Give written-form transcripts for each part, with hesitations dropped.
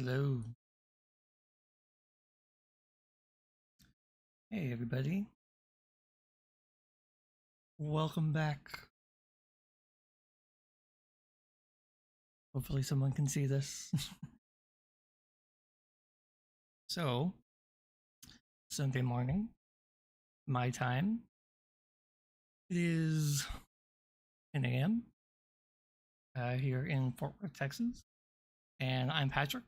Hello. Hey, everybody. Welcome back. Hopefully, someone can see this. So, Sunday morning, my time. It is 10 a.m. Here in Fort Worth, Texas. And I'm Patrick.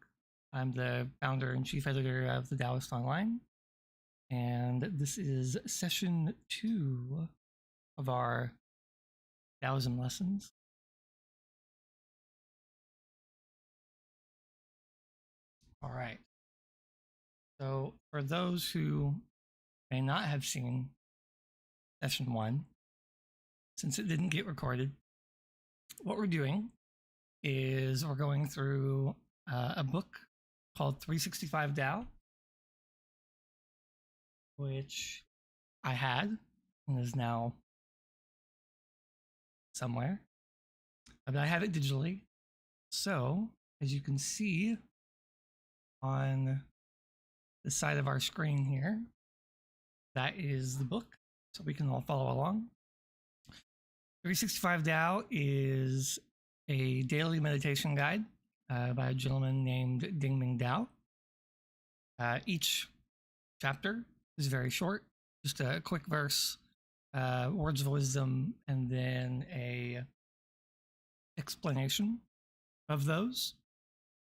I'm the founder and chief editor of the Taoist Online. And this is session 2 of our Taoism lessons. All right. So, for those who may not have seen session 1, since it didn't get recorded, what we're doing is we're going through a book called 365 Tao, which I had and is now somewhere, but I have it digitally. So, as you can see on the side of our screen here, that is the book, so we can all follow along. 365 Tao is a daily meditation guide by a gentleman named Deng Ming-Dao. Each chapter is very short, just a quick verse, words of wisdom, and then a explanation of those.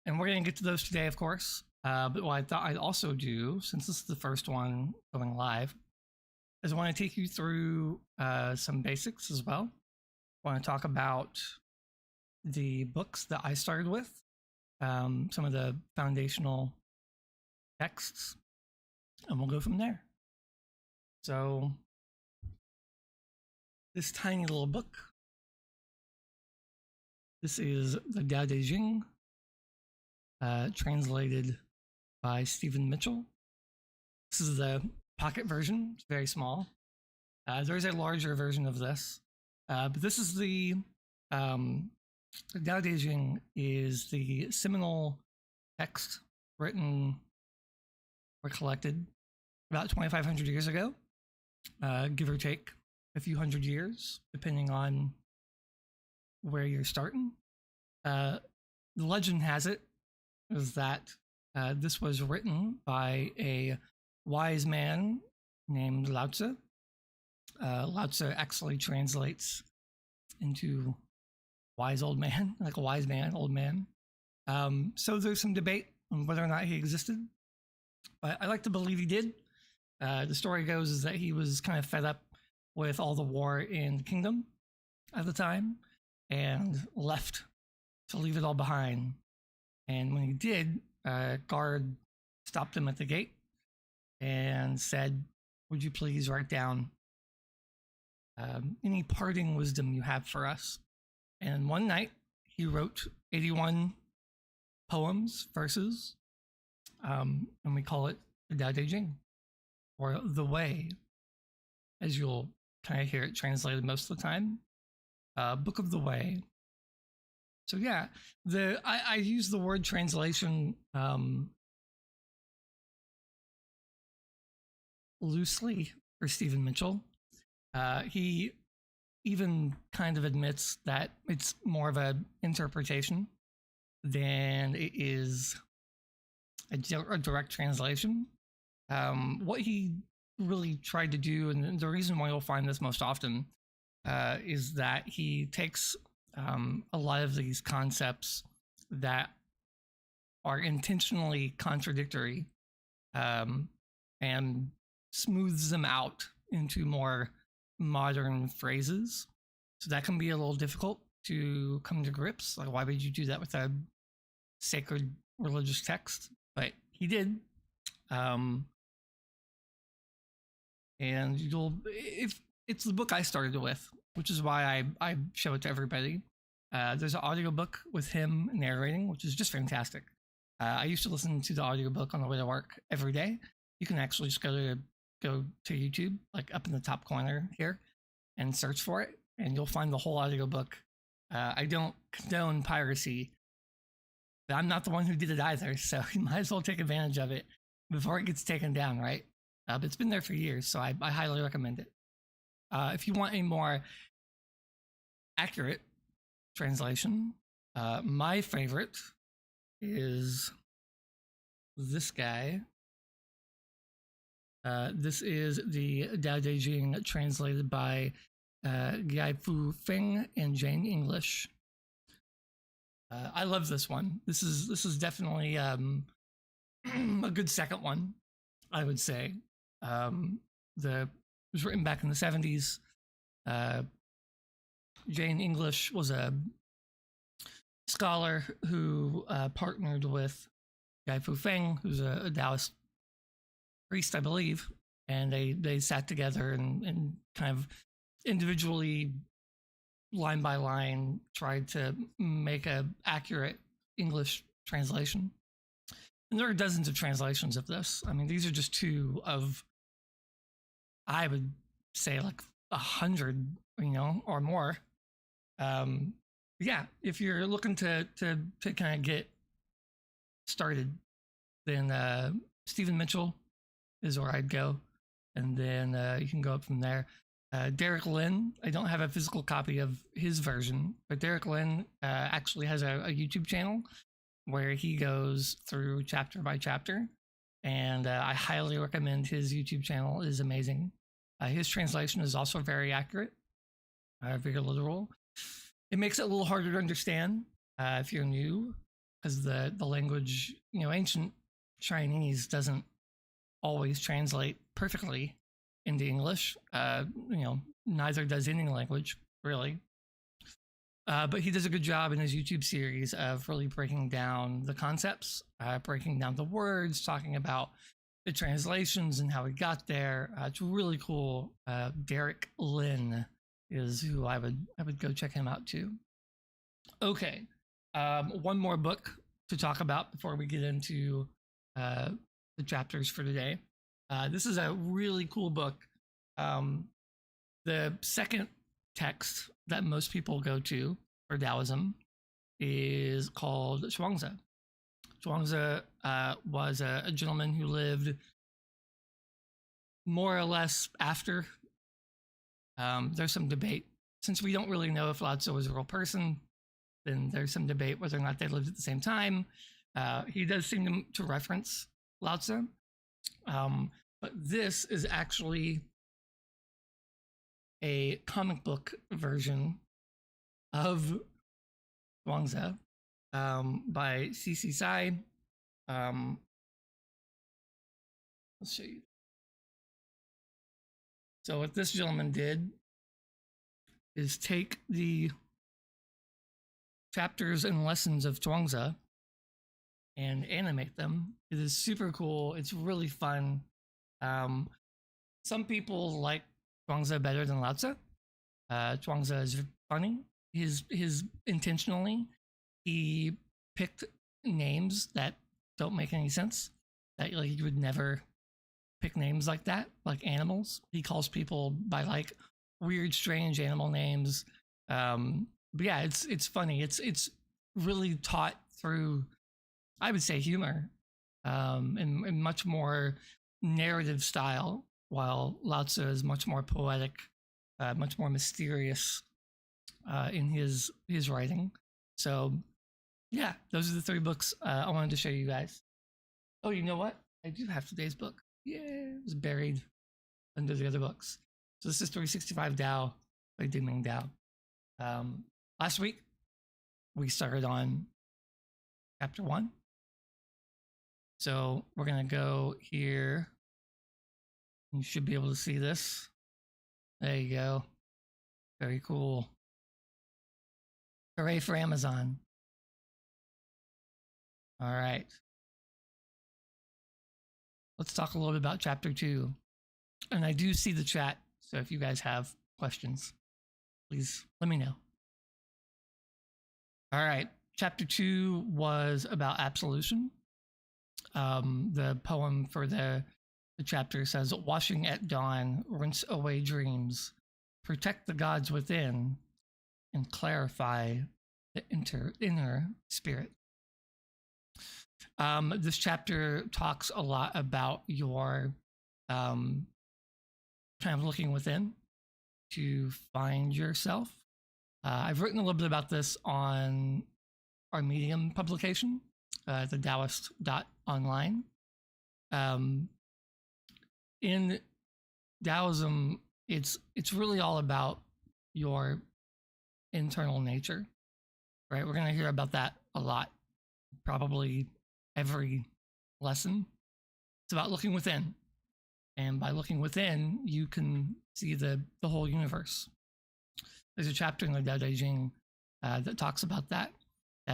And we're going to get to those today, of course. But what I thought I'd also do, since this is the first one going live, is I want to take you through some basics as well. I want to talk about the books that I started with, some of the foundational texts, and we'll go from there. So, this tiny little book, this is the Tao Te Ching, translated by Stephen Mitchell. This is the pocket version. It's very small. There's a larger version of this, but this is the Tao Te Ching is the seminal text written or collected about 2,500 years ago, give or take a few hundred years, depending on where you're starting. The legend has it is that this was written by a wise man named Lao Tzu. Lao Tzu actually translates into wise old man, like a wise man, old man. So there's some debate on whether or not he existed, but I like to believe he did. The story goes is that he was kind of fed up with all the war in the kingdom at the time and left to leave it all behind. And when he did, a guard stopped him at the gate and said, "Would you please write down any parting wisdom you have for us?" And one night he wrote 81 poems, verses, and we call it the Tao Te Ching, or the Way, as you'll kind of hear it translated most of the time. Book of the Way. So yeah, I use the word translation loosely for Stephen Mitchell. He even kind of admits that it's more of an interpretation than it is a direct translation. What he really tried to do, and the reason why you'll find this most often, is that he takes a lot of these concepts that are intentionally contradictory and smooths them out into more modern phrases. So that can be a little difficult to come to grips. Like, why would you do that with a sacred religious text? But he did. And if it's the book I started with, which is why I show it to everybody. There's an audiobook with him narrating, which is just fantastic. I used to listen to the audiobook on the way to work every day. You can actually just go to YouTube, like up in the top corner here, and search for it, and you'll find the whole audiobook. I don't condone piracy, But I'm not the one who did it either, so you might as well take advantage of it before it gets taken down, right? But it's been there for years, so I highly recommend it. If you want a more accurate translation, my favorite is this guy. This is the Dao De Jing translated by Guy Fu Feng and Jane English. I love this one. This is definitely a good second one, I would say. It was written back in the 70s. Jane English was a scholar who partnered with Guy Fu Feng, who's a Taoist priest, I believe, and they sat together and kind of individually, line by line, tried to make a accurate English translation. And there are dozens of translations of this. I mean, these are just two of, I would say, like 100, or more. Yeah, if you're looking to kind of get started, then Stephen Mitchell is where I'd go, and then you can go up from there. Derek Lin, I don't have a physical copy of his version, but Derek Lin actually has a YouTube channel where he goes through chapter by chapter, and I highly recommend his YouTube channel. It is amazing. His translation is also very accurate, very literal. It makes it a little harder to understand if you're new, because the language, ancient Chinese doesn't always translate perfectly into English. Neither does any language, really. But he does a good job in his YouTube series of really breaking down the concepts, breaking down the words, talking about the translations and how he got there. It's really cool. Derek Lin is who I would go check him out too. Okay, one more book to talk about before we get into the chapters for today. This is a really cool book. The second text that most people go to for Taoism is called Zhuangzi. Zhuangzi was a gentleman who lived more or less after. There's some debate. Since we don't really know if Lao Tzu was a real person, then there's some debate whether or not they lived at the same time. He does seem to reference Lao Tzu. But this is actually a comic book version of Zhuangzi by C.C. Sai. Let's show you. So what this gentleman did is take the chapters and lessons of Zhuangzi and animate them. It is super cool. It's really fun. Some people like Zhuangzi better than Lao Tzu. Zhuangzi is funny. His intentionally, he picked names that don't make any sense. That he would never pick names like that, like animals. He calls people by like weird, strange animal names. But yeah, it's funny. It's really taught through, I would say, humor, in much more narrative style, while Lao Tzu is much more poetic, much more mysterious in his writing. So yeah, those are the three books I wanted to show you guys. Oh, you know what? I do have today's book. Yeah, it was buried under the other books. So this is 365 Tao by Deng Ming-Dao. Last week, we started on chapter 1. So we're going to go here. You should be able to see this. There you go. Very cool. Hooray for Amazon. All right. Let's talk a little bit about chapter 2. And I do see the chat, so if you guys have questions, please let me know. All right. Chapter 2 was about absolution. The poem for the chapter says, washing at dawn, rinse away dreams, protect the gods within, and clarify the inner spirit. This chapter talks a lot about your kind of looking within to find yourself. I've written a little bit about this on our Medium publication, the Taoist Online. In Taoism, it's really all about your internal nature, right? We're going to hear about that a lot, probably every lesson. It's about looking within. And by looking within, you can see the whole universe. There's a chapter in the Tao Te Ching that talks about that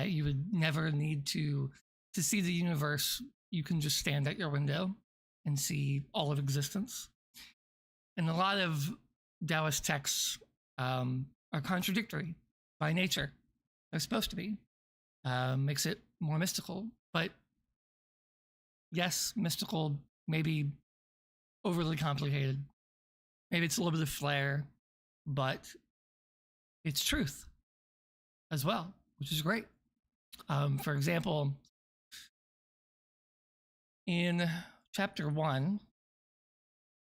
you would never need to see the universe. You can just stand at your window and see all of existence. And a lot of Taoist texts are contradictory by nature. They're supposed to be. Makes it more mystical. But yes, mystical, maybe overly complicated. Maybe it's a little bit of flair, but it's truth as well, which is great. For example, in chapter 1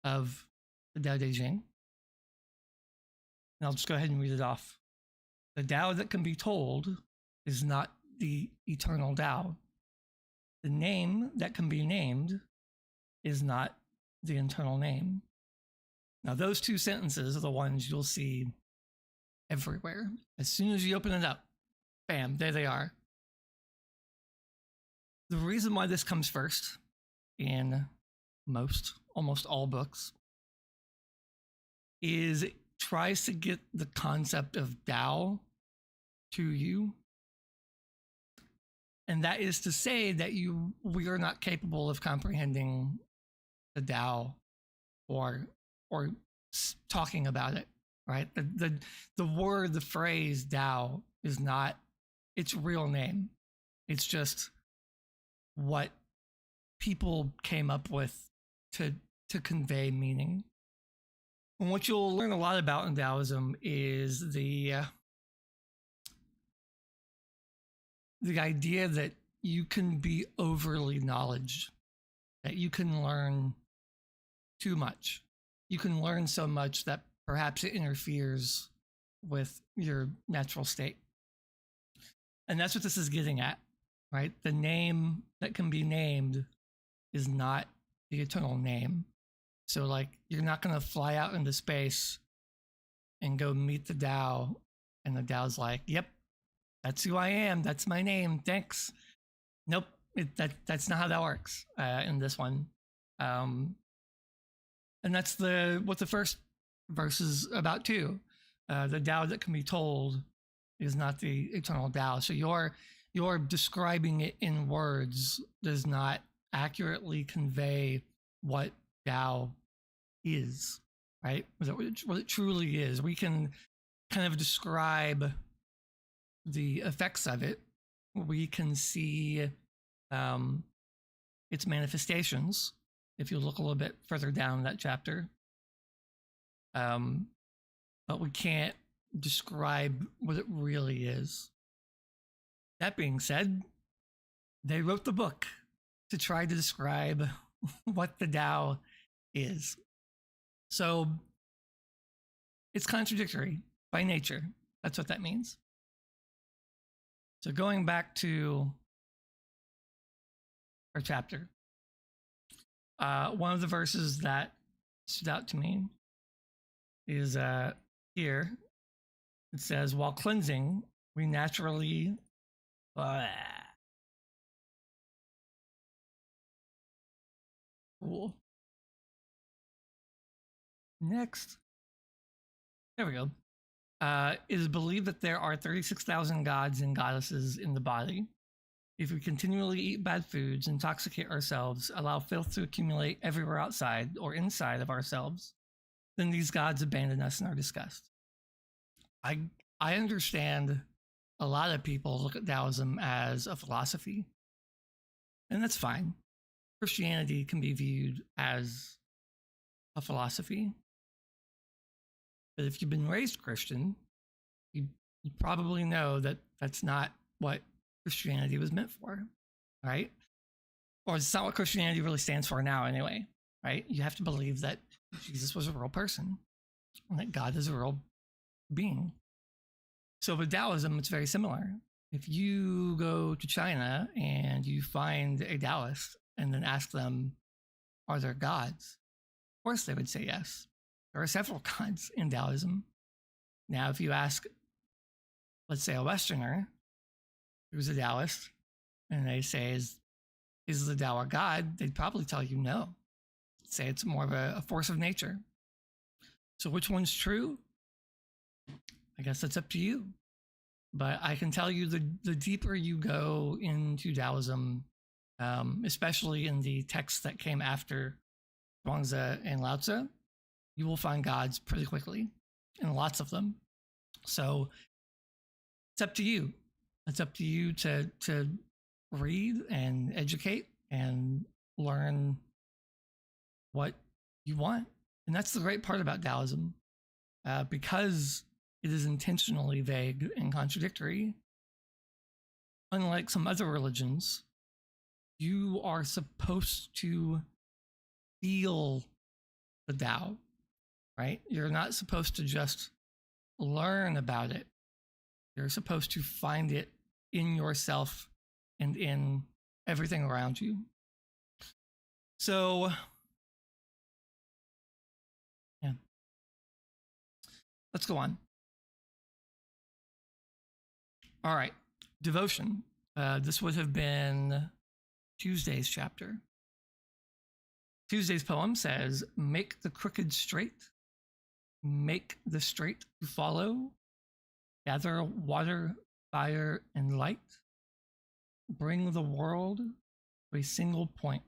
of the Tao Te Ching, and I'll just go ahead and read it off. The Tao that can be told is not the eternal Tao. The name that can be named is not the eternal name. Now, those two sentences are the ones you'll see everywhere. As soon as you open it up, bam, there they are. The reason why this comes first in almost all books is it tries to get the concept of Tao to you. And that is to say that we are not capable of comprehending the Tao or talking about it, right? The word, the phrase Tao is not its real name. It's just what people came up with to convey meaning. And what you'll learn a lot about in Taoism is the idea that you can be overly knowledge, that you can learn too much. You can learn so much that perhaps it interferes with your natural state. And that's what this is getting at, right? The name that can be named is not the eternal name. So, like, you're not going to fly out into space and go meet the Tao, and the Tao's like, yep, that's who I am. That's my name. Thanks. Nope. That's not how that works in this one. And that's what the first verse is about too. The Tao that can be told is not the eternal Tao. So your describing it in words does not accurately convey what Tao is, right? What it truly is. We can kind of describe the effects of it. We can see its manifestations if you look a little bit further down that chapter. But we can't describe what it really is. That being said, they wrote the book to try to describe what the Tao is. So it's contradictory by nature. That's what that means. So going back to our chapter, one of the verses that stood out to me is here. It says, while cleansing, we naturally cool. Next. There we go. It is believed that there are 36,000 gods and goddesses in the body. If we continually eat bad foods, intoxicate ourselves, allow filth to accumulate everywhere outside or inside of ourselves, then these gods abandon us and are disgust. I understand a lot of people look at Taoism as a philosophy, and that's fine. Christianity can be viewed as a philosophy. But if you've been raised Christian, you probably know that that's not what Christianity was meant for. right? Or it's not what Christianity really stands for now, anyway, right? You have to believe that Jesus was a real person and that God is a real being. So with Taoism, it's very similar. If you go to China and you find a Taoist and then ask them, are there gods? Of course they would say yes. There are several gods in Taoism. Now, if you ask, let's say, a Westerner who's a Taoist, and they say, is the Tao a god? They'd probably tell you no. Say it's more of a force of nature. So which one's true? I guess that's up to you. But I can tell you the deeper you go into Taoism, especially in the texts that came after Zhuangzi and Lao Tzu, you will find gods pretty quickly, and lots of them. So it's up to you. It's up to you to read and educate and learn what you want. And that's the great part about Taoism, because it is intentionally vague and contradictory. Unlike some other religions, you are supposed to feel the Tao, right? You're not supposed to just learn about it. You're supposed to find it in yourself and in everything around you. So, yeah. Let's go on. All right. Devotion. This would have been Tuesday's chapter. Tuesday's poem says, make the crooked straight, make the straight to follow, gather water, fire, and light, bring the world to a single point.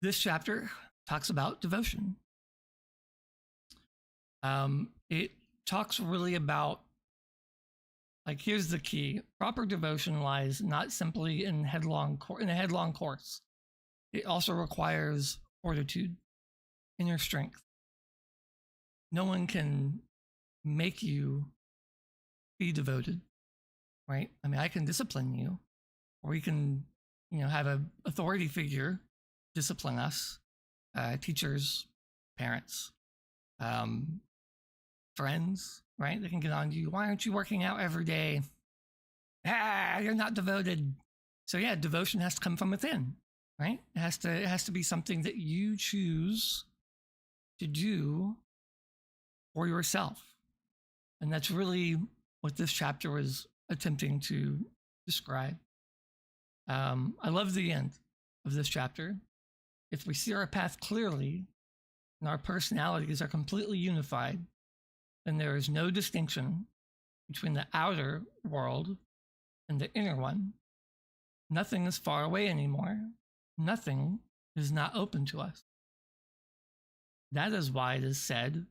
This chapter talks about devotion. It talks really about, like, here's the key. Proper devotion lies not simply in a headlong course. It also requires fortitude, inner strength. No one can make you be devoted, right? I mean, I can discipline you, or we can, have an authority figure discipline us, teachers, parents, friends, right? They can get on to you. Why aren't you working out every day? You're not devoted. So yeah, devotion has to come from within, right? It has to be something that you choose to do for yourself. And that's really what this chapter was attempting to describe. I love the end of this chapter. If we see our path clearly and our personalities are completely unified, then there is no distinction between the outer world and the inner one. Nothing is far away anymore. Nothing is not open to us. That is why it is said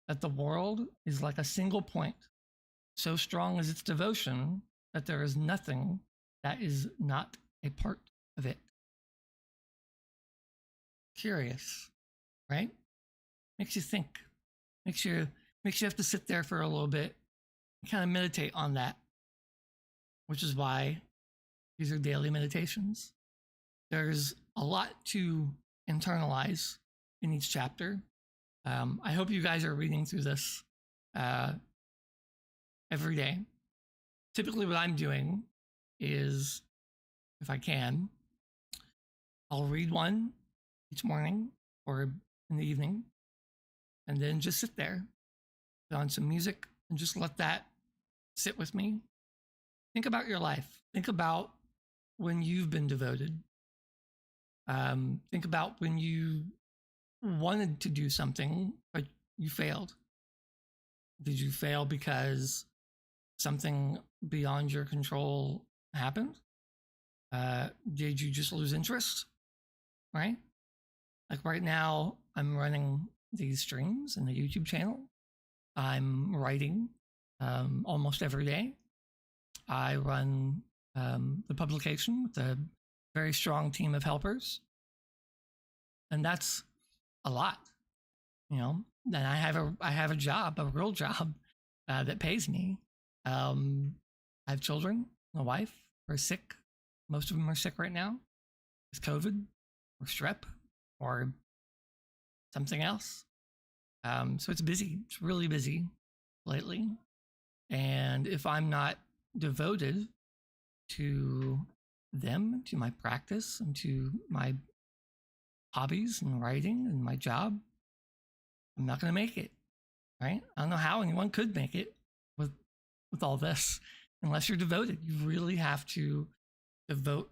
that the world is like a single point, so strong is its devotion that there is nothing that is not a part of it. Curious, right? Makes you think. Makes you have to sit there for a little bit and kind of meditate on that, which is why these are daily meditations. There's a lot to internalize in each chapter. I hope you guys are reading through this every day. Typically what I'm doing is, if I can, I'll read one each morning or in the evening, and then just sit there, put on some music, and just let that sit with me. Think about your life. Think about when you've been devoted. Think about when you wanted to do something, but you failed. Did you fail because something beyond your control happened? Did you just lose interest? Right? Like right now, I'm running these streams in the YouTube channel. I'm writing almost every day. I run the publication with a very strong team of helpers. And that's a lot, Then I have a job, a real job that pays me. I have children, a wife, we're sick, Most of them are sick right now with COVID or strep or something else. So it's busy. It's really busy lately. And if I'm not devoted to them, to my practice, and to my hobbies and writing and my job, I'm not going to make it, right? I don't know how anyone could make it with all this unless you're devoted. You really have to devote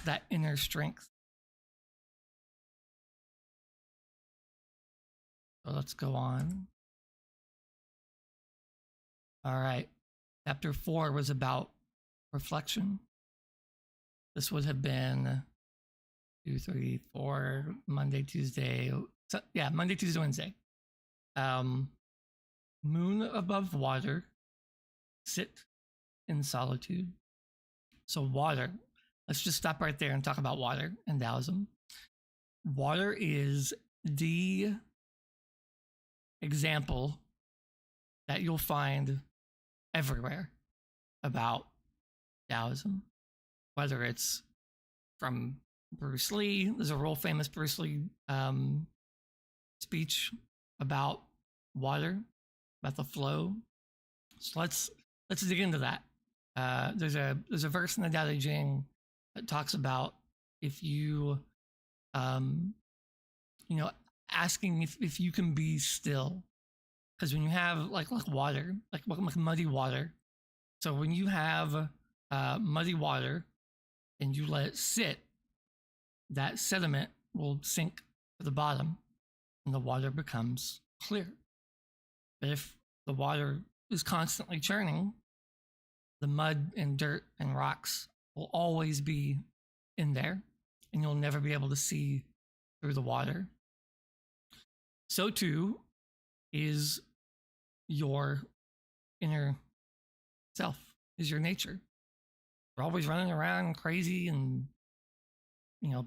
that inner strength. So let's go on. All right. Chapter 4 was about reflection. This would have been 2, 3, 4, Monday, Tuesday. So, yeah, Monday, Tuesday, Wednesday. Moon above water, sit in solitude. So water, let's just stop right there and talk about water in Taoism. Water is the example that you'll find everywhere about Taoism, whether it's from Bruce Lee. There's a real famous Bruce Lee speech about water, about the flow. So let's dig into that. There's a verse in the Tao Te Ching that talks about if you asking if you can be still, because when you have like water, like muddy water, so when you have muddy water and you let it sit, that sediment will sink to the bottom and the water becomes clear. But if the water is constantly churning, the mud and dirt and rocks will always be in there and you'll never be able to see through the water. So too is your inner self, is your nature. You're always running around crazy and,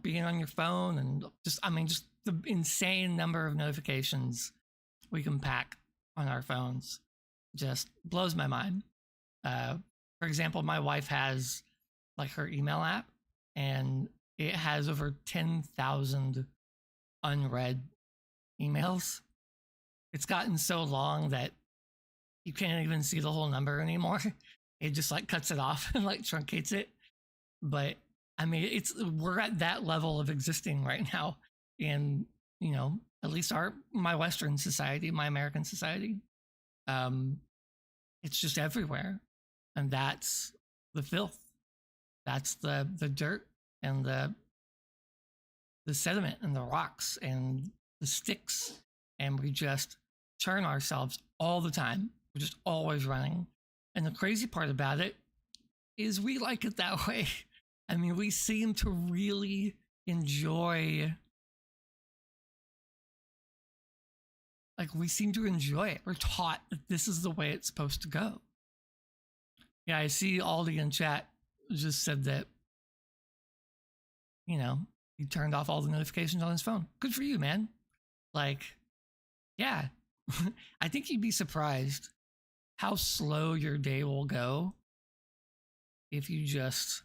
being on your phone and just the insane number of notifications we can pack on our phones just blows my mind. For example, my wife has like her email app and it has over 10,000 unread emails. It's gotten so long that you can't even see the whole number anymore. It just like cuts it off and like truncates it. But we're at that level of existing right now in, at least my Western society, my American society. It's just everywhere. And that's the filth. That's the dirt and the sediment and the rocks and the sticks. And we just churn ourselves all the time. We're just always running. And the crazy part about it is we like it that way. We seem to really enjoy, we seem to enjoy it. We're taught that this is the way it's supposed to go. Yeah, I see Aldi in chat just said that, he turned off all the notifications on his phone. Good for you, man. Yeah, I think you'd be surprised how slow your day will go if you just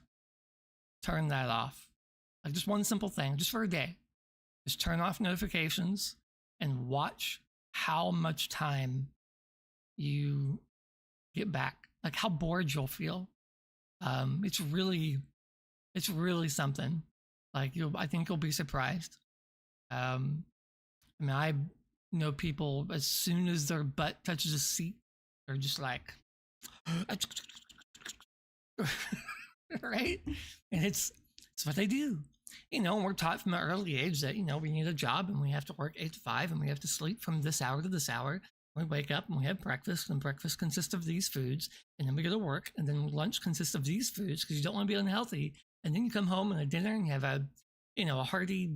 turn that off. Just one simple thing, just for a day. Just turn off notifications and watch how much time you get back. How bored you'll feel. It's really something. I think you'll be surprised. I know people, as soon as their butt touches a seat, they're just like, right? And it's what they do. We're taught from an early age that, we need a job and we have to work 8 to 5 and we have to sleep from this hour to this hour. We wake up and we have breakfast, and breakfast consists of these foods, and then we go to work, and then lunch consists of these foods because you don't want to be unhealthy. And then you come home and a dinner and you have a hearty,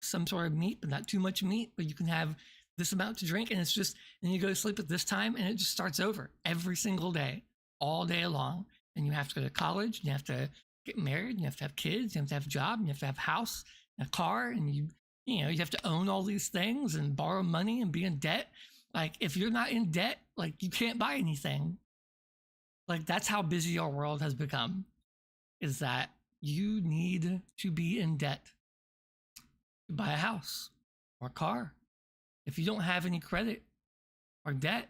some sort of meat, but not too much meat, but you can have this amount to drink, and it's just, and you go to sleep at this time, and it just starts over every single day, all day long. And you have to go to college, and you have to get married, and you have to have kids, you have to have a job, and you have to have a house, and a car, and you have to own all these things and borrow money and be in debt. If you're not in debt, you can't buy anything. That's how busy our world has become. is that you need to be in debt to buy a house or a car. If you don't have any credit or debt,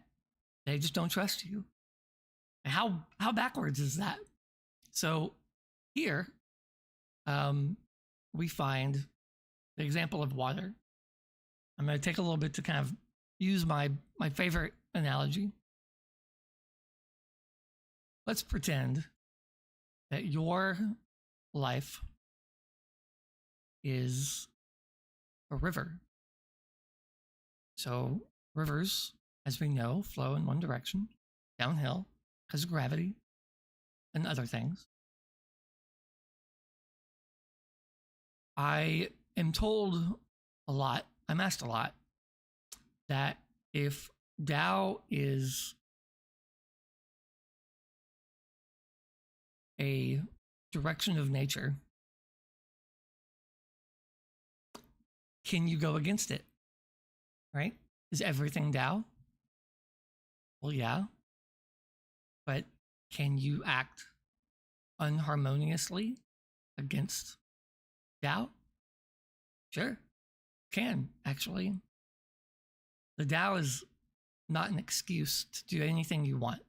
they just don't trust you. And how backwards is that? So here, we find the example of water. I'm going to take a little bit to kind of use my favorite analogy. Let's pretend that your life is a river. So rivers, as we know, flow in one direction, downhill, because of gravity and other things. I am told a lot, I'm asked a lot, that if Tao is a direction of nature, can you go against it? Right? Is everything Tao? Well, yeah. But can you act unharmoniously against Tao? Sure, can actually. The Tao is not an excuse to do anything you want.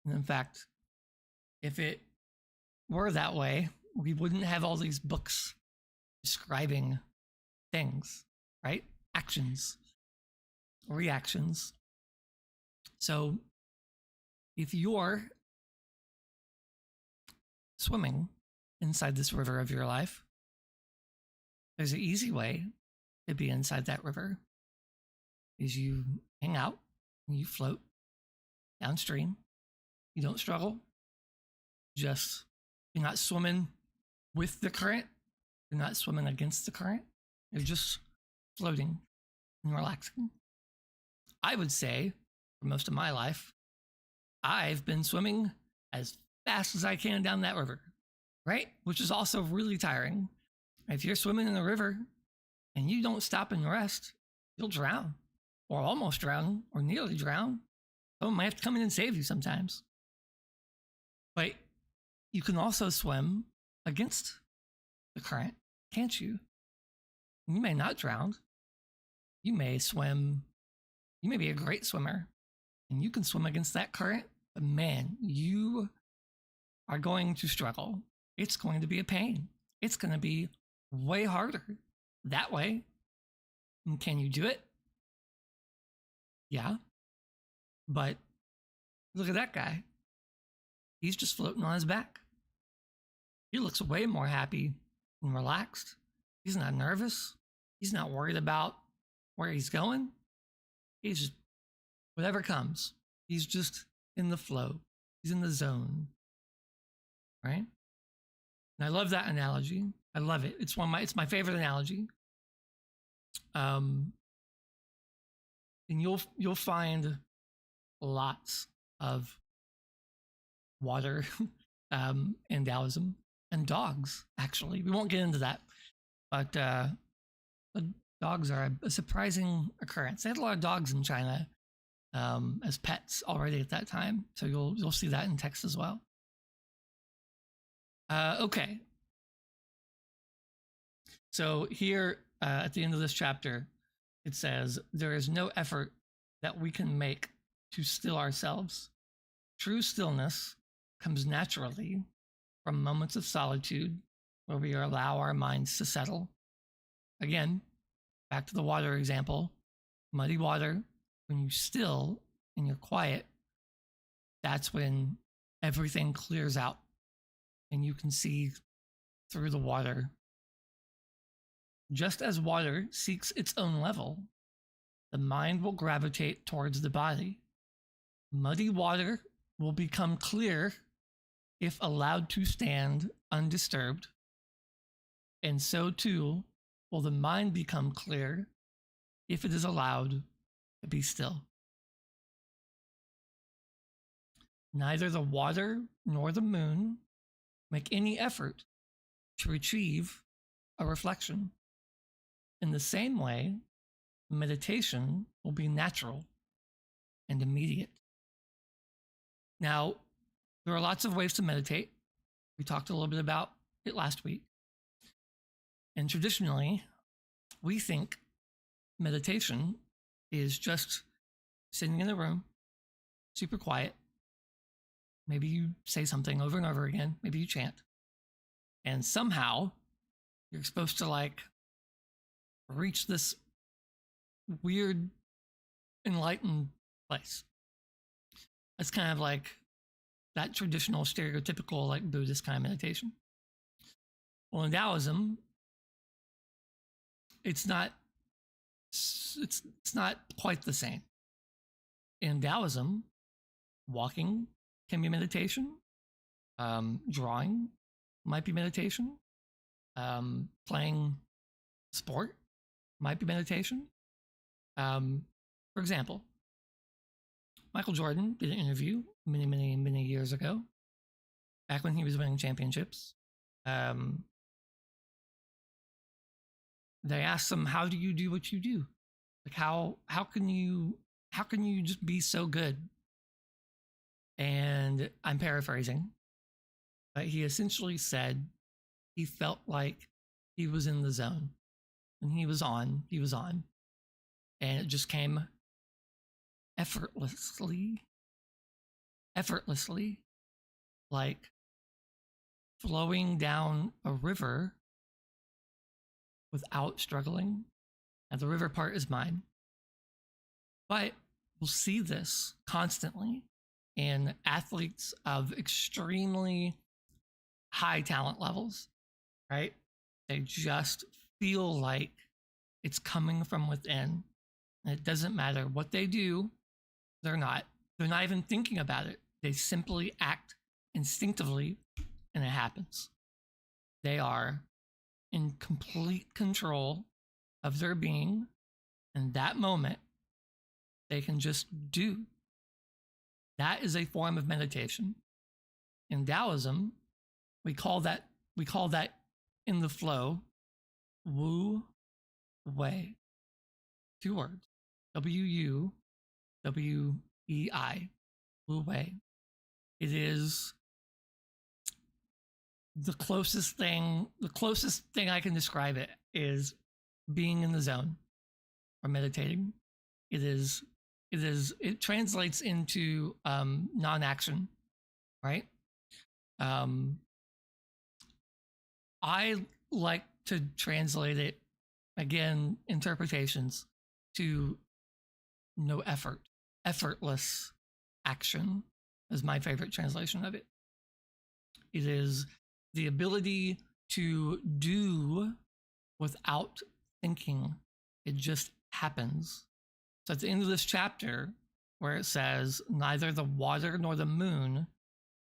And in fact, if it were that way, we wouldn't have all these books describing things, right? Actions, reactions. So if you're swimming inside this river of your life, there's an easy way to be inside that river. Is you hang out and you float downstream. You don't struggle. Just, you're not swimming with the current. You're not swimming against the current. You're just floating and relaxing. I would say, for most of my life, I've been swimming as fast as I can down that river, right? Which is also really tiring. If you're swimming in the river and you don't stop and rest, you'll drown, or almost drown, or nearly drown. Someone might have to come in and save you sometimes. But you can also swim against the current, can't you? You may not drown. You may swim. You may be a great swimmer, and you can swim against that current. But man, you are going to struggle. It's going to be a pain. It's going to be way harder that way. And can you do it? Yeah. But look at that guy. He's just floating on his back. He looks way more happy and relaxed. He's not nervous. He's not worried about where he's going. He's just, whatever comes, he's just in the flow. He's in the zone. Right? And I love that analogy. I love it. It's my favorite analogy. And you'll find lots of water and Taoism and dogs, actually. We won't get into that. But dogs are a surprising occurrence. They had a lot of dogs in China as pets already at that time. So you'll see that in text as well. Okay. So here at the end of this chapter, it says, there is no effort that we can make to still ourselves. True stillness comes naturally from moments of solitude where we allow our minds to settle. Again, back to the water example, muddy water, when you still and you're quiet, that's when everything clears out and you can see through the water. Just as water seeks its own level, the mind will gravitate towards the body. Muddy water will become clear if allowed to stand undisturbed, and so too will the mind become clear if it is allowed to be still. Neither the water nor the moon make any effort to retrieve a reflection. In the same way, meditation will be natural and immediate. Now, there are lots of ways to meditate. We talked a little bit about it last week. And traditionally, we think meditation is just sitting in a room, super quiet. Maybe you say something over and over again. Maybe you chant. And somehow you're supposed to like reach this weird enlightened place. That's kind of like that traditional stereotypical like Buddhist kind of meditation. Well, in Taoism, it's not quite the same. In Taoism, walking can be meditation. Drawing might be meditation. Playing sport might be meditation. For example, Michael Jordan did an interview many years ago, back when he was winning championships. They asked him, "How do you do what you do? Like how can you just be so good?" And I'm paraphrasing, but he essentially said he felt like he was in the zone. When he was on, and it just came effortlessly, like flowing down a river without struggling. And the river part is mine. But we'll see this constantly in athletes of extremely high talent levels, right? They just feel like it's coming from within. And it doesn't matter what they do, they're not even thinking about it. They simply act instinctively and it happens. They are in complete control of their being. In that moment, they can just do. That is a form of meditation. In Taoism, we call that in the flow, Wu Wei. 2 words. WUWEI. Wu Wei. It is the closest thing I can describe it is being in the zone or meditating. It translates into non-action, right? I like to translate it, again, interpretations, to no effort. Effortless action is my favorite translation of it. It is the ability to do without thinking. It just happens. So at the end of this chapter, where it says, neither the water nor the moon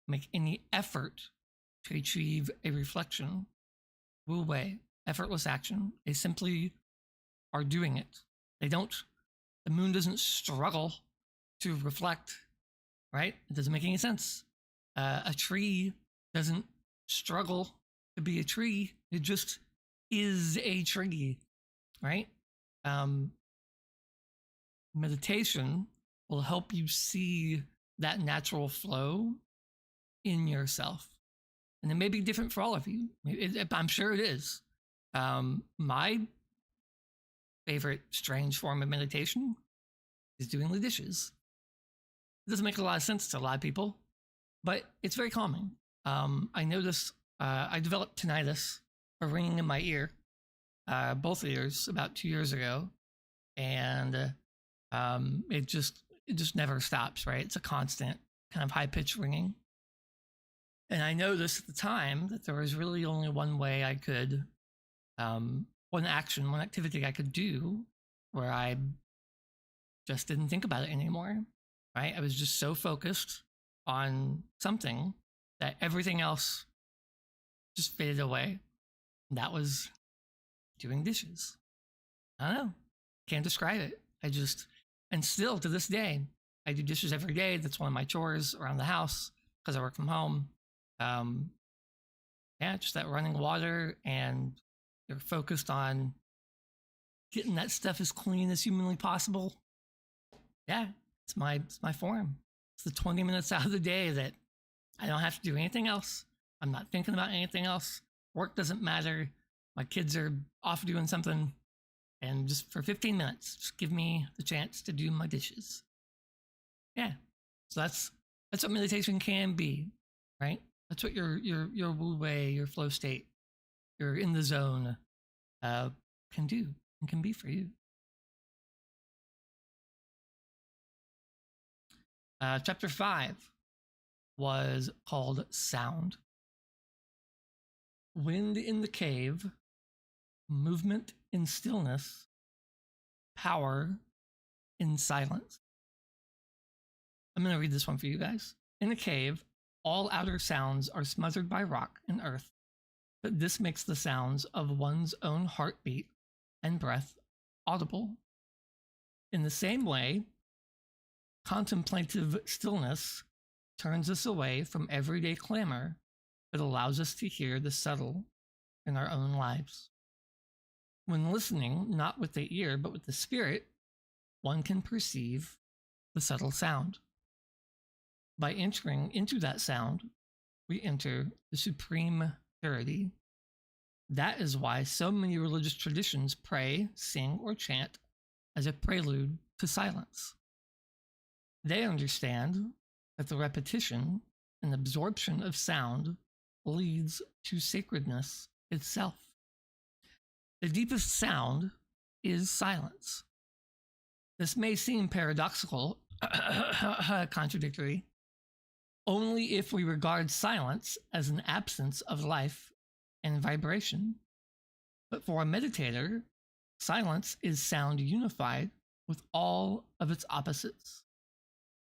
make any effort to achieve a reflection. Wu Wei, effortless action. They simply are doing it. The moon doesn't struggle to reflect, right? It doesn't make any sense. A tree doesn't struggle to be a tree. It just is a tree, right? Meditation will help you see that natural flow in yourself. And it may be different for all of you. I'm sure it is. My favorite strange form of meditation is doing the dishes. It doesn't make a lot of sense to a lot of people, but it's very calming. I noticed I developed tinnitus, a ringing in my ear, both ears, about 2 years ago, and it just never stops, right? It's a constant kind of high-pitched ringing. And I noticed at the time that there was really only one way I could, one activity I could do where I just didn't think about it anymore, right? I was just so focused on something that everything else just faded away. And that was doing dishes. I don't know. Can't describe it. And still to this day, I do dishes every day. That's one of my chores around the house because I work from home. Just that running water, and you're focused on getting that stuff as clean as humanly possible. Yeah, it's my form. It's the 20 minutes out of the day that I don't have to do anything else. I'm not thinking about anything else. Work doesn't matter. My kids are off doing something. And just for 15 minutes, just give me the chance to do my dishes. Yeah. So that's what meditation can be, right? That's what your wu wei, your flow state, your in the zone can do and can be for you. Chapter 5 was called Sound. Wind in the cave, movement in stillness, power in silence. I'm going to read this one for you guys. In a cave, all outer sounds are smothered by rock and earth, but this makes the sounds of one's own heartbeat and breath audible. In the same way, contemplative stillness turns us away from everyday clamor, but allows us to hear the subtle in our own lives. When listening, not with the ear, but with the spirit, one can perceive the subtle sound. By entering into that sound, we enter the supreme purity. That is why so many religious traditions pray, sing, or chant as a prelude to silence. They understand that the repetition and absorption of sound leads to sacredness itself. The deepest sound is silence. This may seem paradoxical, contradictory, only if we regard silence as an absence of life and vibration. But for a meditator, silence is sound unified with all of its opposites.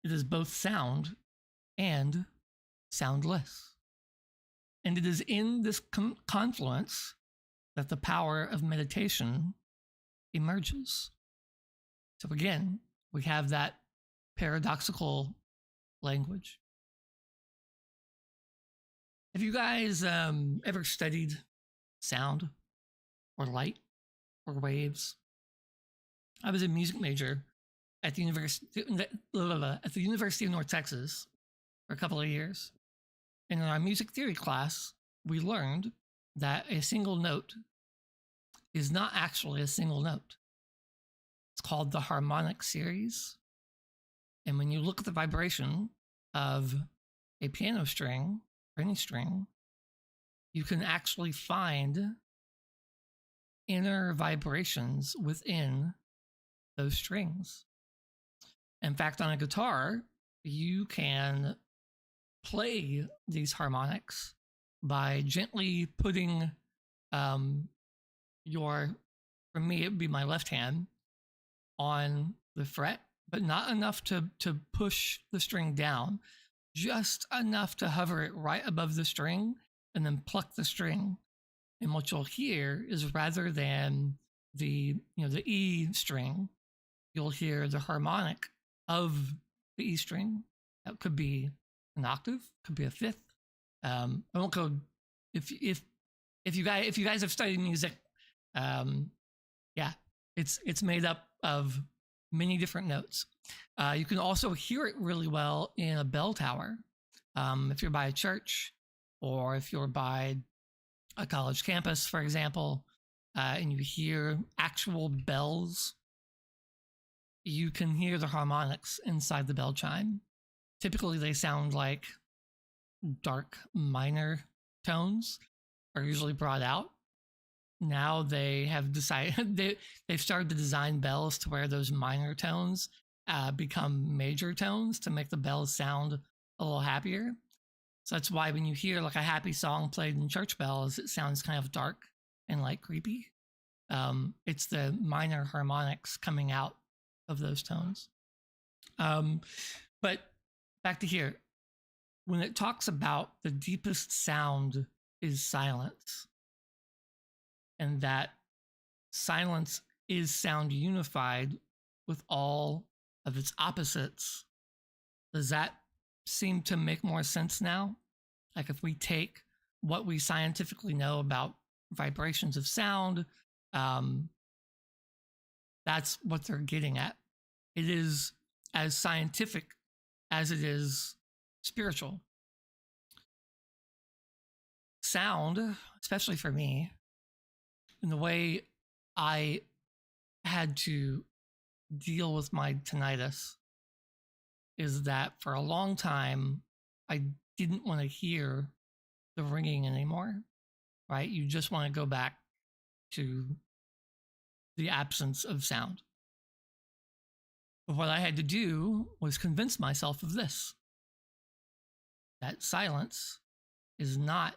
It is both sound and soundless. And it is in this confluence that the power of meditation emerges. So again, we have that paradoxical language. Have you guys ever studied sound or light or waves? I was a music major at the University of North Texas for a couple of years. And in our music theory class, we learned that a single note is not actually a single note. It's called the harmonic series. And when you look at the vibration of a piano string or any string, you can actually find inner vibrations within those strings. In fact, on a guitar, you can play these harmonics by gently putting for me, it would be my left hand on the fret, but not enough to push the string down, just enough to hover it right above the string and then pluck the string. And what you'll hear is, rather than the E string, you'll hear the harmonic of the E string. That could be an octave, could be a fifth. I won't go. If you guys have studied music, it's made up of many different notes. You can also hear it really well in a bell tower. If you're by a church, or if you're by a college campus, for example, and you hear actual bells, you can hear the harmonics inside the bell chime. Typically, they sound like dark minor tones are usually brought out. Now they have decided they've started to design bells to where those minor tones become major tones to make the bells sound a little happier. So that's why when you hear like a happy song played in church bells, it sounds kind of dark and like creepy. It's the minor harmonics coming out of those tones. But back to here. When it talks about the deepest sound is silence, and that silence is sound unified with all of its opposites, does that seem to make more sense now? Like, if we take what we scientifically know about vibrations of sound, that's what they're getting at. It is as scientific as it is spiritual. sound, especially for me, and the way I had to deal with my tinnitus is that for a long time, I didn't want to hear the ringing anymore, right? You just want to go back to the absence of sound. But what I had to do was convince myself of this, that silence is not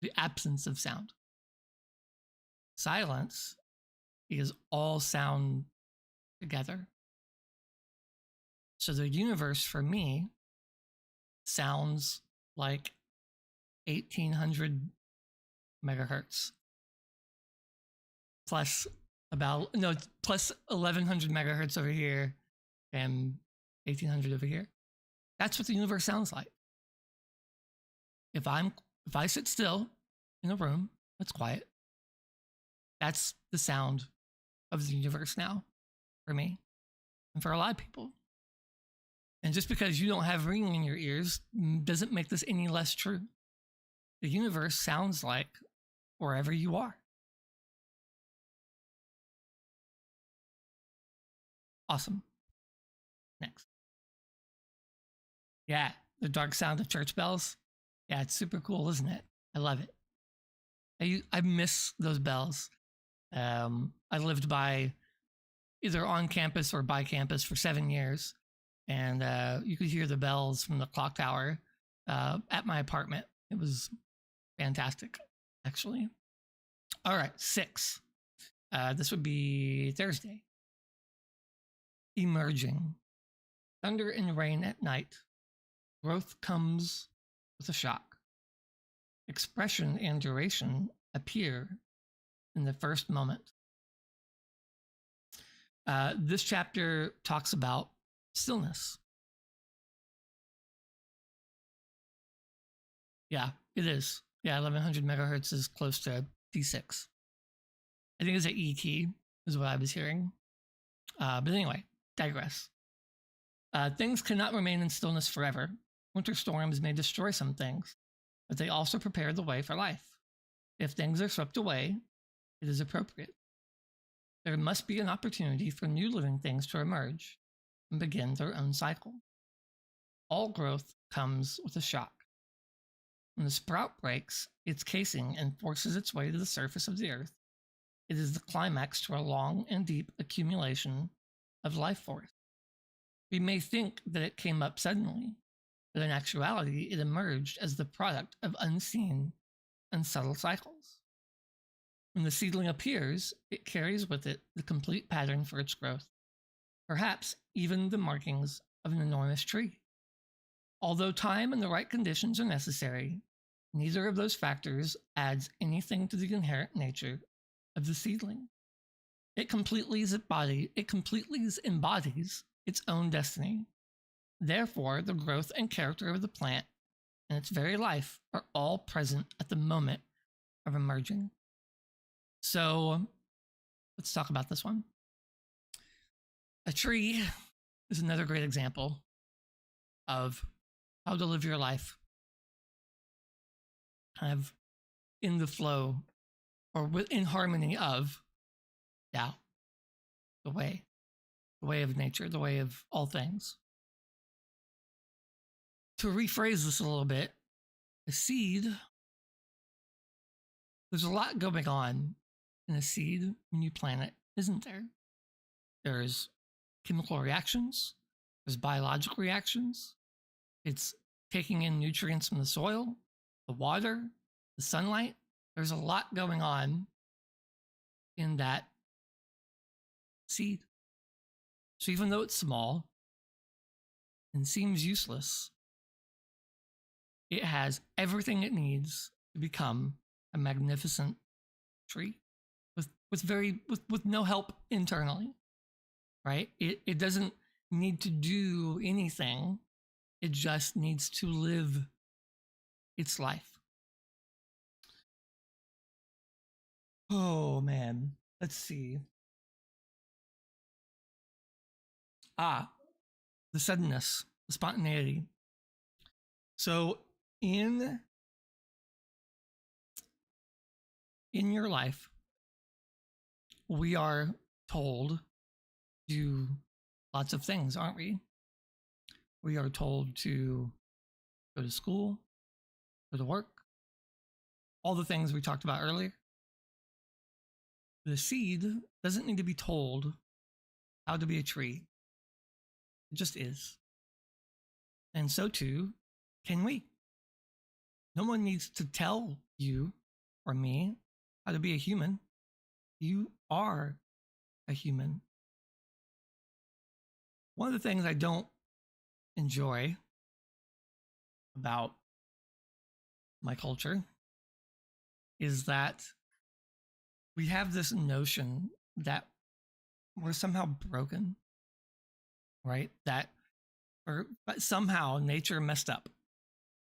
the absence of sound. Silence is all sound together. So the universe for me sounds like 1800 megahertz plus plus 1100 megahertz over here and 1800 over here. That's what the universe sounds like. If I sit still in a room that's quiet, that's the sound of the universe now for me and for a lot of people. And just because you don't have ringing in your ears doesn't make this any less true. The universe sounds like wherever you are. Awesome. Next. Yeah, the dark sound of church bells. Yeah, it's super cool, isn't it? I love it. I miss those bells. I lived by either on campus or by campus for 7 years. And you could hear the bells from the clock tower at my apartment. It was fantastic, actually. All right, 6. This would be Thursday. Emerging. Thunder and rain at night. Growth comes with a shock. Expression and duration appear in the first moment. This chapter talks about stillness. Yeah, it is. Yeah, 1100 megahertz is close to D6. I think it's an E key, is what I was hearing. But anyway, digress. Things cannot remain in stillness forever. Winter storms may destroy some things, but they also prepare the way for life. If things are swept away, it is appropriate. There must be an opportunity for new living things to emerge and begin their own cycle. All growth comes with a shock. When the sprout breaks its casing and forces its way to the surface of the earth, it is the climax to a long and deep accumulation of life force. We may think that it came up suddenly, but in actuality, it emerged as the product of unseen and subtle cycles. When the seedling appears, it carries with it the complete pattern for its growth, perhaps even the markings of an enormous tree. Although time and the right conditions are necessary, neither of those factors adds anything to the inherent nature of the seedling. It completely embodies its own destiny. Therefore, the growth and character of the plant and its very life are all present at the moment of emerging. So let's talk about this one. A tree is another great example of how to live your life kind of in the flow or in harmony of Tao, the way of nature, the way of all things. To rephrase this a little bit, a seed, there's a lot going on in a seed when you plant it, isn't there? There's chemical reactions, there's biological reactions, it's taking in nutrients from the soil, the water, the sunlight. There's a lot going on in that seed. So even though it's small and seems useless, it has everything it needs to become a magnificent tree with no help internally, right? It doesn't need to do anything. It just needs to live its life. Oh man, let's see. The suddenness, the spontaneity. So in in your life, we are told to do lots of things, aren't we? We are told to go to school, go to work, all the things we talked about earlier. The seed doesn't need to be told how to be a tree. It just is. And so too can we. No one needs to tell you or me how to be a human. You are a human. One of the things I don't enjoy about my culture is that we have this notion that we're somehow broken, right? That but somehow nature messed up.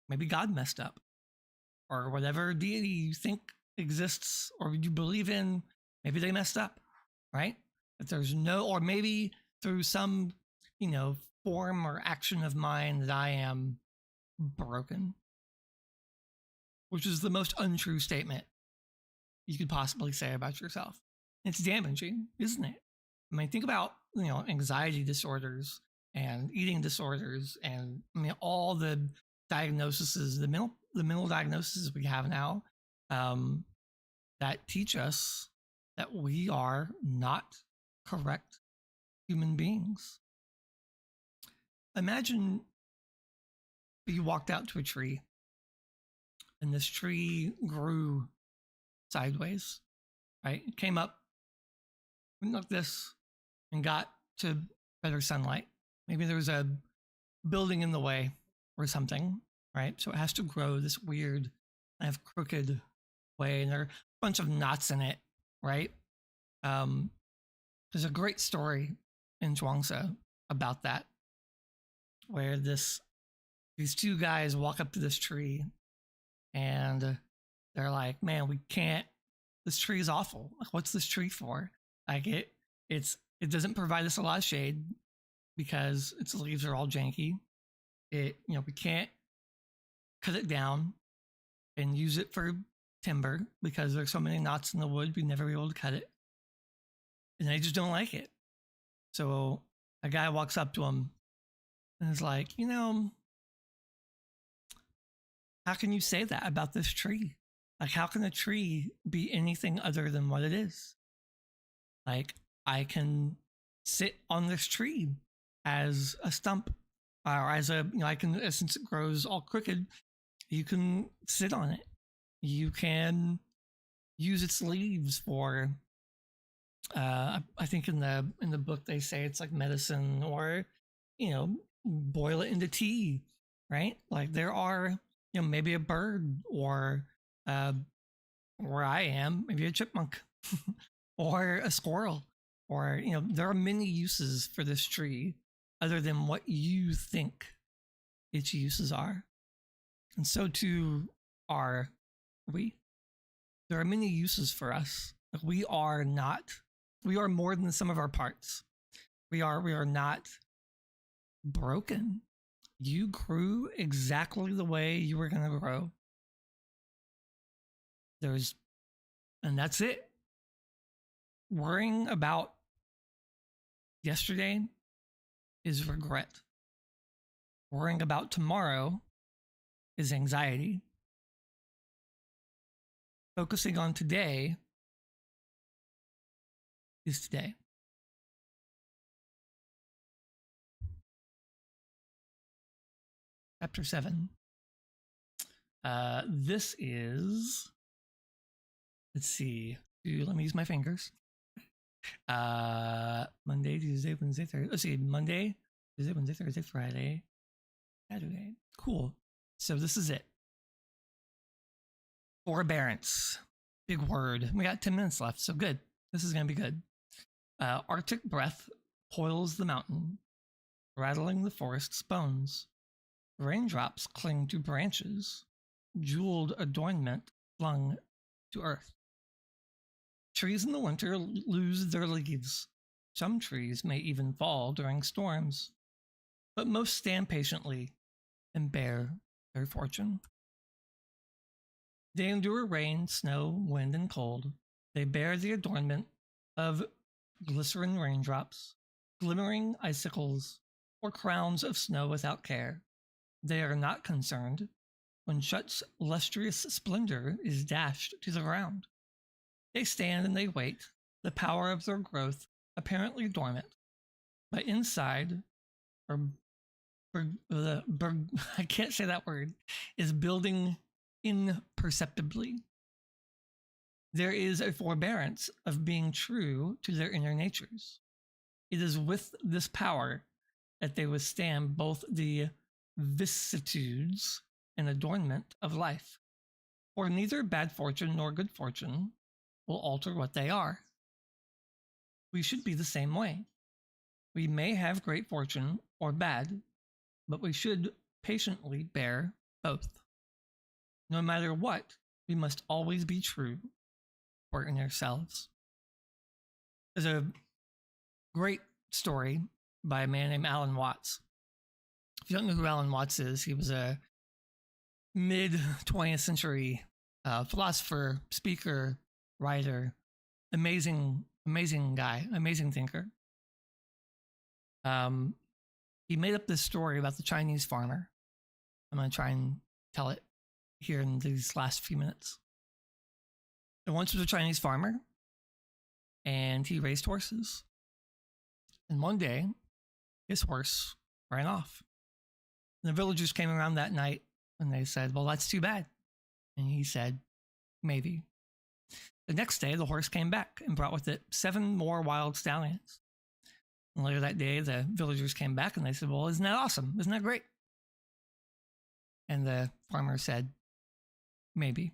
Maybe God messed up, or whatever deity you think exists or you believe in, maybe they messed up, right? That there's no, or maybe through some, form or action of mine that I am broken, which is the most untrue statement you could possibly say about yourself. It's damaging, isn't it? I mean, think about, anxiety disorders and eating disorders and all the diagnoses, the mental diagnoses we have now that teach us that we are not correct human beings. Imagine you walked out to a tree and this tree grew sideways, right? It came up, went like this, and got to better sunlight. Maybe there was a building in the way or something, right? So it has to grow this weird kind of crooked way, and there are a bunch of knots in it, right? There's a great story in Zhuangzi about that, where these two guys walk up to this tree and they're like, man, we can't, this tree is awful. Like, what's this tree for? Like it doesn't provide us a lot of shade because its leaves are all janky. We can't cut it down and use it for timber because there's so many knots in the wood, we'd never be able to cut it. And they just don't like it. So a guy walks up to him and is like, how can you say that about this tree? Like, how can a tree be anything other than what it is? Like, I can sit on this tree as a stump, or as I can, since it grows all crooked, you can sit on it. You can use its leaves for, I think in the book they say it's like medicine, or, boil it into tea, right? Like there are, maybe a bird, or where I am, maybe a chipmunk or a squirrel, or, there are many uses for this tree other than what you think its uses are. And so too are we. There are many uses for us. Like we are more than the sum of our parts. We are not broken. You grew exactly the way you were going to grow. And that's it. Worrying about yesterday is regret. Worrying about tomorrow is anxiety. Focusing on today is today. Chapter 7. This is, let's see, let me use my fingers. Monday, Tuesday, Wednesday, Thursday. Let's see, Monday, Tuesday, Wednesday, Thursday, Friday, Saturday. Cool. So this is it. Forbearance. Big word. We got 10 minutes left, so good. This is going to be good. Arctic breath coils the mountain, rattling the forest's bones. Raindrops cling to branches, jeweled adornment flung to earth. Trees in the winter lose their leaves. Some trees may even fall during storms, but most stand patiently and bear their fortune. They endure rain, snow, wind, and cold. They bear the adornment of glycerin raindrops, glimmering icicles, or crowns of snow without care. They are not concerned when such lustrous splendor is dashed to the ground. They stand and they wait, the power of their growth apparently dormant, but inside, or I can't say that word, is building imperceptibly. There is a forbearance of being true to their inner natures. It is with this power that they withstand both the vicissitudes and adornment of life. For neither bad fortune nor good fortune will alter what they are. We should be the same way. We may have great fortune or bad, but we should patiently bear both. No matter what, we must always be true for inner selves. There's a great story by a man named Alan Watts. If you don't know who Alan Watts is, he was a mid 20th century philosopher, speaker, writer, amazing guy, amazing thinker. He made up this story about the Chinese farmer. I'm going to try and tell it here in these last few minutes. There once was a Chinese farmer, and he raised horses. And one day, his horse ran off. And the villagers came around that night, and they said, well, that's too bad. And he said, maybe. The next day, the horse came back and brought with it 7 more wild stallions. And later that day, the villagers came back and they said, well, isn't that awesome? Isn't that great? And the farmer said, maybe.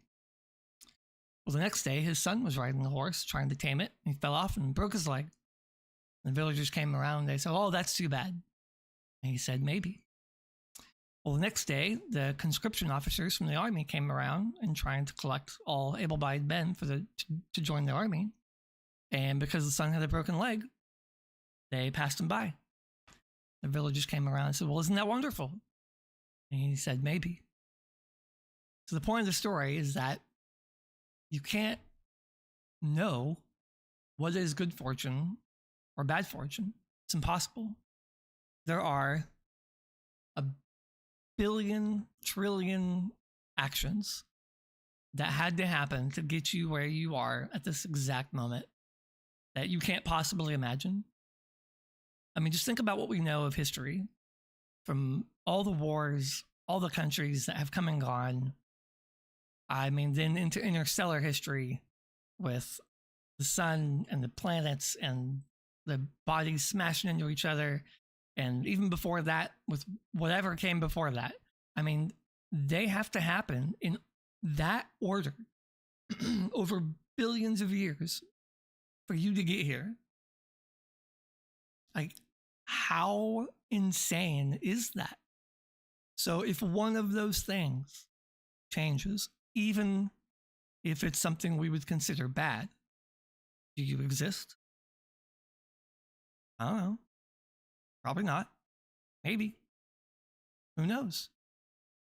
Well, the next day, his son was riding the horse, trying to tame it. He fell off and broke his leg. The villagers came around and they said, oh, that's too bad. And he said, maybe. Well, the next day, the conscription officers from the army came around and trying to collect all able-bodied men to join the army. And because the son had a broken leg, they passed him by. The villagers came around and said, well, isn't that wonderful? And he said, maybe. So the point of the story is that you can't know what is good fortune or bad fortune. It's impossible. There are a billion, trillion actions that had to happen to get you where you are at this exact moment that you can't possibly imagine. I mean, just think about what we know of history from all the wars, all the countries that have come and gone. I mean, then into interstellar history with the sun and the planets and the bodies smashing into each other. And even before that, with whatever came before that. I mean, they have to happen in that order over billions of years for you to get here. Like, how insane is that? So if one of those things changes, even if it's something we would consider bad, do you exist? I don't know. Probably not. Maybe. Who knows?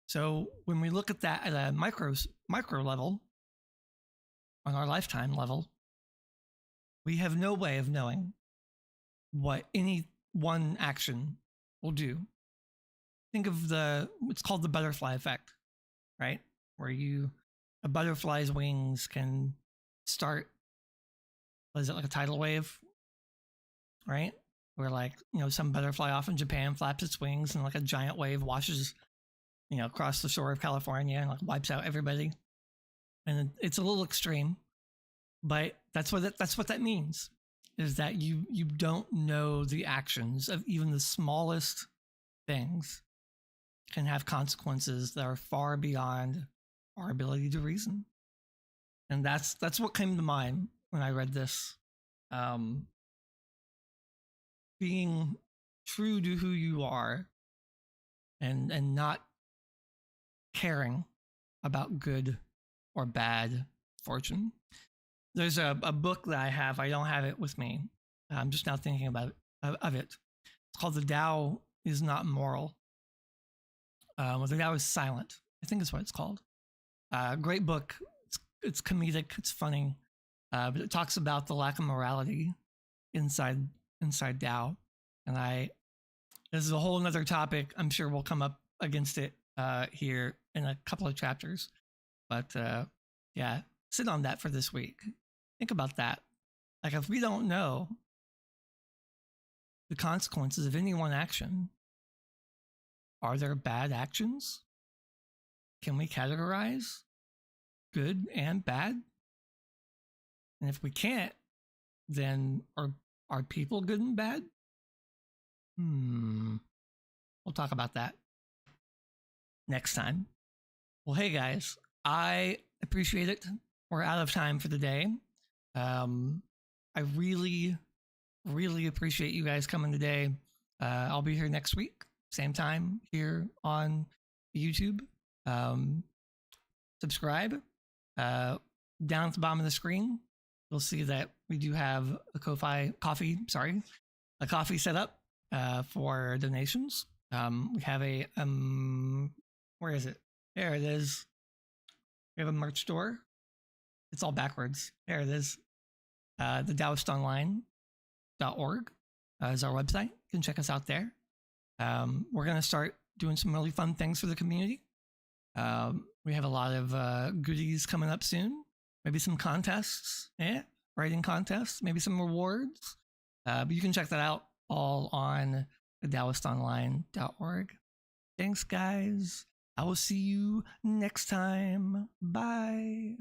So when we look at that at a micro level, on our lifetime level, we have no way of knowing what any one action will do. Think of it's called the butterfly effect, right? Where a butterfly's wings can start, what is it, like a tidal wave, right? Where some butterfly off in Japan flaps its wings and like a giant wave washes, across the shore of California and like wipes out everybody. And it's a little extreme, but that's what that means, is that you don't know the actions of even the smallest things can have consequences that are far beyond our ability to reason. And that's what came to mind when I read this. Being true to who you are and not caring about good or bad fortune. There's a book that I have. I don't have it with me. I'm just now thinking about of it. It's called The Tao is Not Moral. The Tao is Silent. I think is what it's called. Great book. It's comedic. It's funny, but it talks about the lack of morality inside Tao. And this is a whole another topic. I'm sure we'll come up against it here in a couple of chapters. But yeah, sit on that for this week. Think about that. Like, if we don't know the consequences of any one action, are there bad actions? Can we categorize good and bad? And if we can't, then are people good and bad? We'll talk about that next time. Well, hey guys, I appreciate it. We're out of time for the day. I really, really appreciate you guys coming today. I'll be here next week, same time here on YouTube. Subscribe. Down at the bottom of the screen, you'll see that we do have a coffee set up for donations. We have a where is it? There it is. We have a merch store. It's all backwards. There it is. The Taoist Online.org is our website. You can check us out there. We're going to start doing some really fun things for the community. We have a lot of goodies coming up soon. Maybe some contests, writing contests, maybe some rewards. But you can check that out all on the TaoistOnline.org. Thanks, guys. I will see you next time. Bye.